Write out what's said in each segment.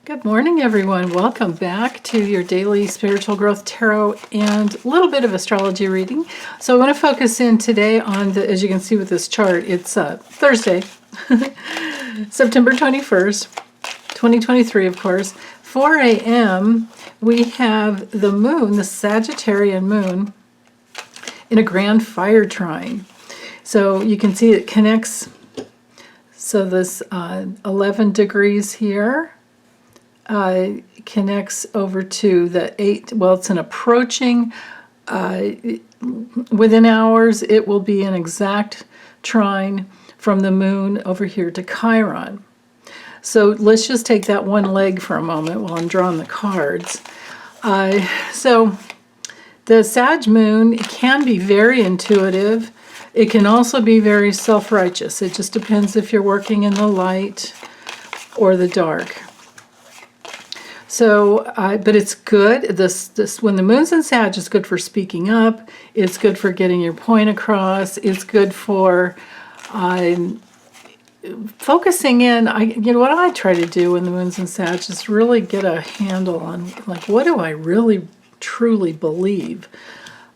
Good morning, everyone. Welcome back to your daily spiritual growth tarot and a little bit of astrology reading. So I want to focus in today on the, as you can see with this chart, it's Thursday, September 21st, 2023, of course. 4 a.m. we have the moon, the Sagittarian moon, in a grand fire trine. So you can see it connects. So this 11 degrees here connects over to the 8, well, it's an approaching, within hours, it will be an exact trine from the moon over here to Chiron. So let's just take that one leg for a moment while I'm drawing the cards. So the Sag moon can be very intuitive. It can also be very self-righteous. It just depends if you're working in the light or the dark. So, but it's good. This when the moon's in Sag, it's good for speaking up. It's good for getting your point across. It's good for focusing in. What I try to do when the moon's in Sag is really get a handle on, like, what do I really truly believe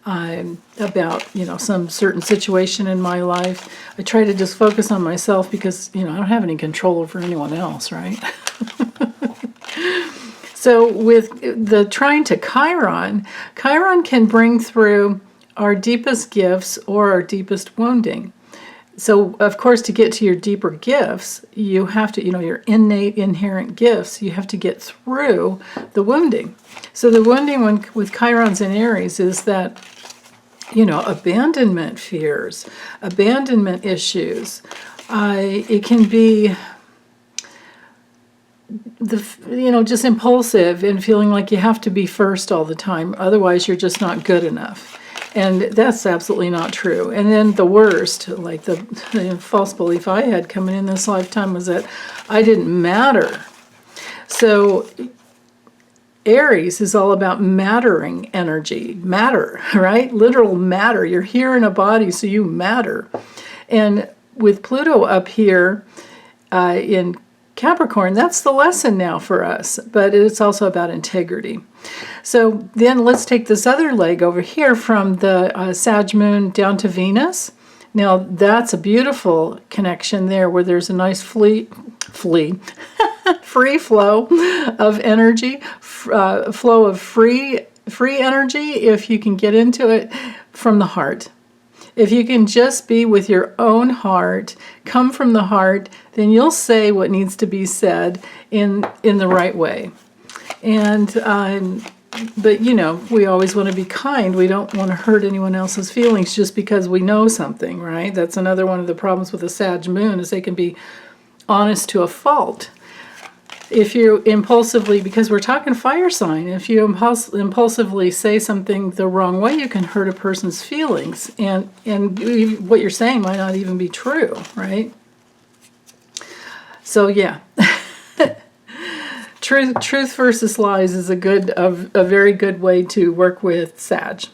about, some certain situation in my life. I try to just focus on myself because, I don't have any control over anyone else, right? So with the trine to Chiron, Chiron can bring through our deepest gifts or our deepest wounding. So, of course, to get to your deeper gifts, you have to, your innate, inherent gifts, you have to get through the wounding. So the wounding with Chiron's in Aries is that, abandonment fears, abandonment issues. It can be just impulsive and feeling like you have to be first all the time. Otherwise, you're just not good enough. And that's absolutely not true. And then the worst, like the false belief I had coming in this lifetime, was that I didn't matter. So Aries is all about mattering energy. Matter, right? Literal matter. You're here in a body, so you matter. And with Pluto up here in Capricorn, that's the lesson now for us, but it's also about integrity. So then let's take this other leg over here from the Sag moon down to Venus. Now that's a beautiful connection there where there's a nice free flow of energy, flow of free energy if you can get into it from the heart. If you can just be with your own heart, come from the heart, then you'll say what needs to be said in the right way. And but we always want to be kind. We don't want to hurt anyone else's feelings just because we know something, right? That's another one of the problems with the Sag moon, is they can be honest to a fault. If you impulsively, because we're talking fire sign, if you impulsively say something the wrong way, you can hurt a person's feelings. And what you're saying might not even be true, right? So yeah, truth versus lies is a very good way to work with Sag.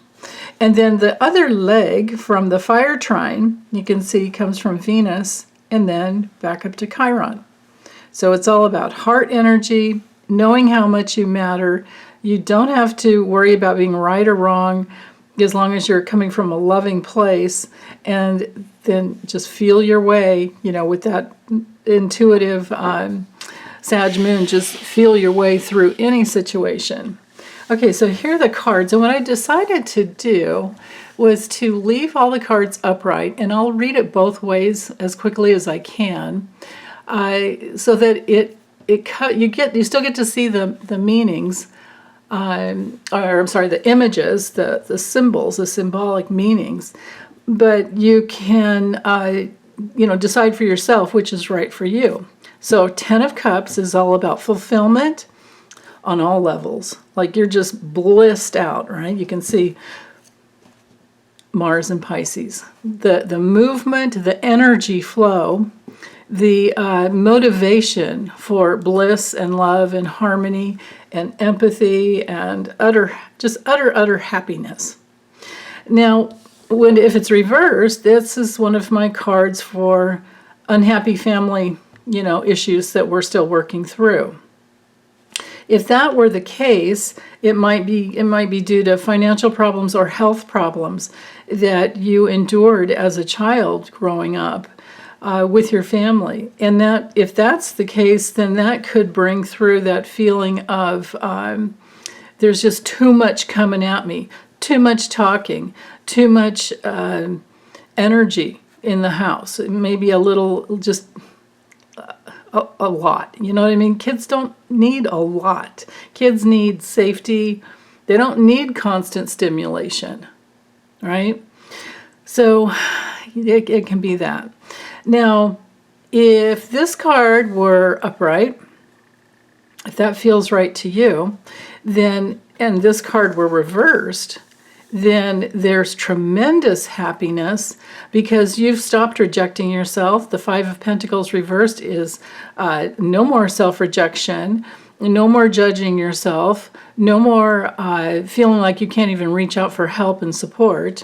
And then the other leg from the fire trine, you can see, comes from Venus and then back up to Chiron. So it's all about heart energy, knowing how much you matter. You don't have to worry about being right or wrong as long as you're coming from a loving place, and then just feel your way, with that intuitive Sag moon, just feel your way through any situation. Okay, so here are the cards. And what I decided to do was to leave all the cards upright, and I'll read it both ways as quickly as I can. So that you still get to see the meanings, the images, the symbols, the symbolic meanings, but you can decide for yourself which is right for you. So 10 of Cups is all about fulfillment on all levels. Like you're just blissed out, right? You can see Mars and Pisces, the movement, the energy flow, the motivation for bliss and love and harmony and empathy and utter happiness. Now, if it's reversed, this is one of my cards for unhappy family, issues that we're still working through. If that were the case, it might be due to financial problems or health problems that you endured as a child growing up with your family. And that, if that's the case, then that could bring through that feeling of there's just too much coming at me, too much talking, too much energy in the house. Maybe a little, just a lot. You know what I mean? Kids don't need a lot. Kids need safety. They don't need constant stimulation, right? So it can be that. Now, if this card were upright, if that feels right to you, then, and this card were reversed, then there's tremendous happiness because you've stopped rejecting yourself. The Five of Pentacles reversed is no more self-rejection, no more judging yourself, no more feeling like you can't even reach out for help and support.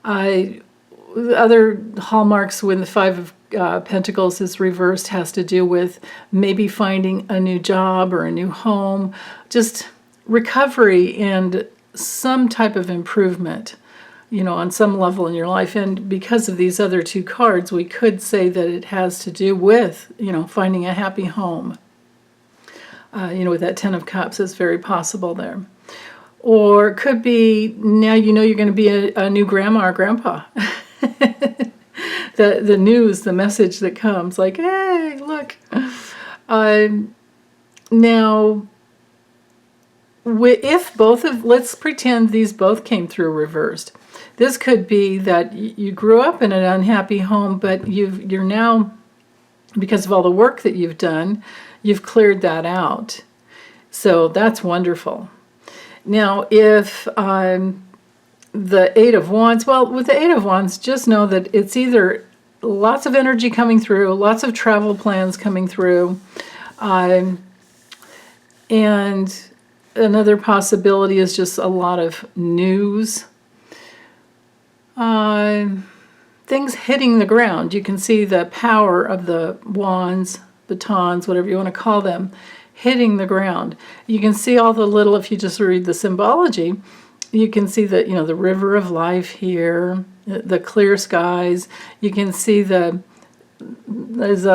Other hallmarks when the Five of Pentacles is reversed has to do with maybe finding a new job or a new home, just recovery and some type of improvement, you know, on some level in your life. And because of these other two cards, we could say that it has to do with, you know, finding a happy home. You know, with that Ten of Cups, it's very possible there. Or it could be now you know you're going to be a new grandma or grandpa. The news, the message that comes, like, hey, look. Now, if both of, let's pretend these both came through reversed. This could be that you grew up in an unhappy home, but you're now, because of all the work that you've done, you've cleared that out. So that's wonderful. Now, if the Eight of Wands, well, with the Eight of Wands, just know that it's either lots of energy coming through, lots of travel plans coming through, and another possibility is just a lot of news. Things hitting the ground. You can see the power of the wands, batons, whatever you want to call them, hitting the ground. You can see all the little, if you just read the symbology, you can see that, you know, the river of life here, the clear skies. You can see is that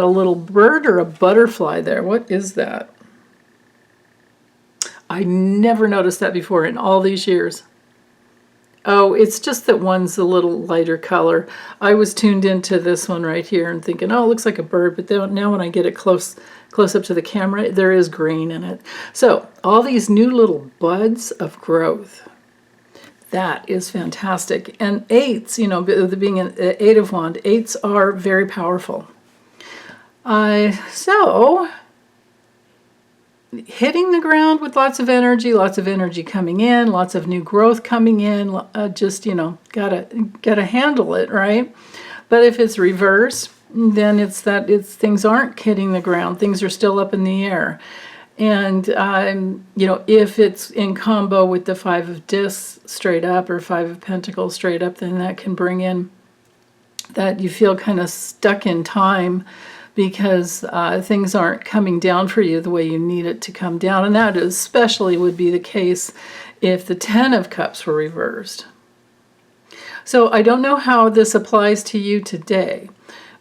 a little bird or a butterfly there? What is that? I never noticed that before in all these years. Oh, it's just that one's a little lighter color. I was tuned into this one right here and thinking, oh, it looks like a bird, but then, now when I get it close up to the camera, there is green in it. So all these new little buds of growth. That is fantastic. And eights, you know, being an Eight of Wands, eights are very powerful. So hitting the ground with lots of energy coming in, lots of new growth coming in, just, you know, gotta handle it, right? But if it's reverse, then it's things aren't hitting the ground, things are still up in the air. And, you know, if it's in combo with the Five of Discs straight up or Five of Pentacles straight up, then that can bring in that you feel kind of stuck in time because things aren't coming down for you the way you need it to come down. And that especially would be the case if the Ten of Cups were reversed. So I don't know how this applies to you today,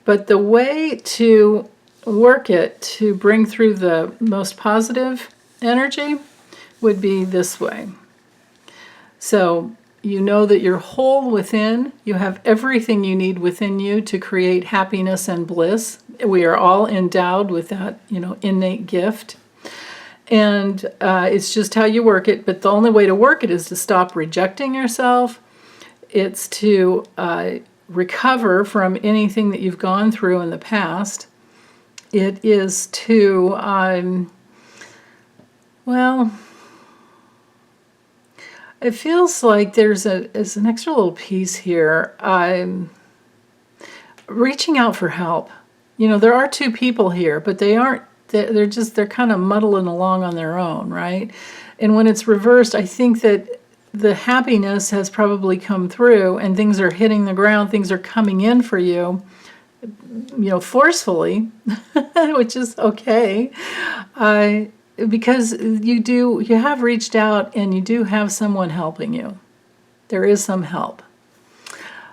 but the way to work it to bring through the most positive energy would be this way. So you know that you're whole within, you have everything you need within you to create happiness and bliss. We are all endowed with that, you know, innate gift. And it's just how you work it, but the only way to work it is to stop rejecting yourself. It's to recover from anything that you've gone through in the past. It is to, well, it feels like there's an extra little piece here. Reaching out for help. You know, there are two people here, but they're kind of muddling along on their own, right? And when it's reversed, I think that the happiness has probably come through and things are hitting the ground, things are coming in for you, you know, forcefully, which is okay. because you have reached out and you do have someone helping you. There is some help.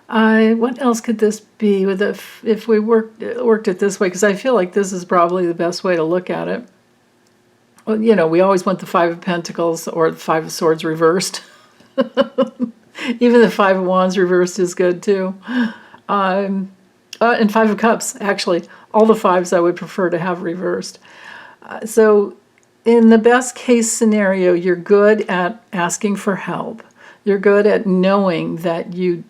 What else could this be with if we worked it this way? Because I feel like this is probably the best way to look at it. Well, you know, we always want the Five of Pentacles or the Five of Swords reversed. Even the Five of Wands reversed is good too. And Five of Cups, actually. All the fives I would prefer to have reversed. So in the best case scenario, you're good at asking for help. You're good at knowing that you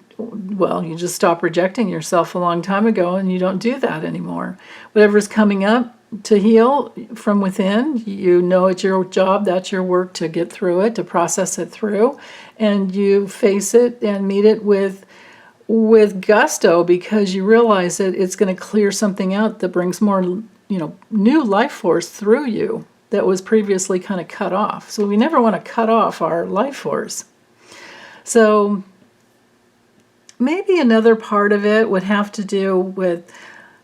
just stopped rejecting yourself a long time ago and you don't do that anymore. Whatever's coming up to heal from within, you know it's your job, that's your work to get through it, to process it through, and you face it and meet it with gusto, because you realize that it's going to clear something out that brings more, new life force through you that was previously kind of cut off. So we never want to cut off our life force. So maybe another part of it would have to do with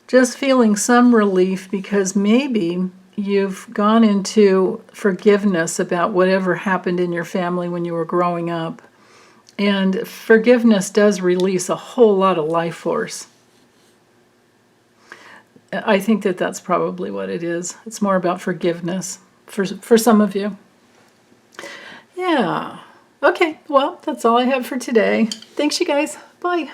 just feeling some relief, because maybe you've gone into forgiveness about whatever happened in your family when you were growing up. And forgiveness does release a whole lot of life force. I think that that's probably what it is. It's more about forgiveness for some of you. Yeah. Okay, well, that's all I have for today. Thanks, you guys. Bye.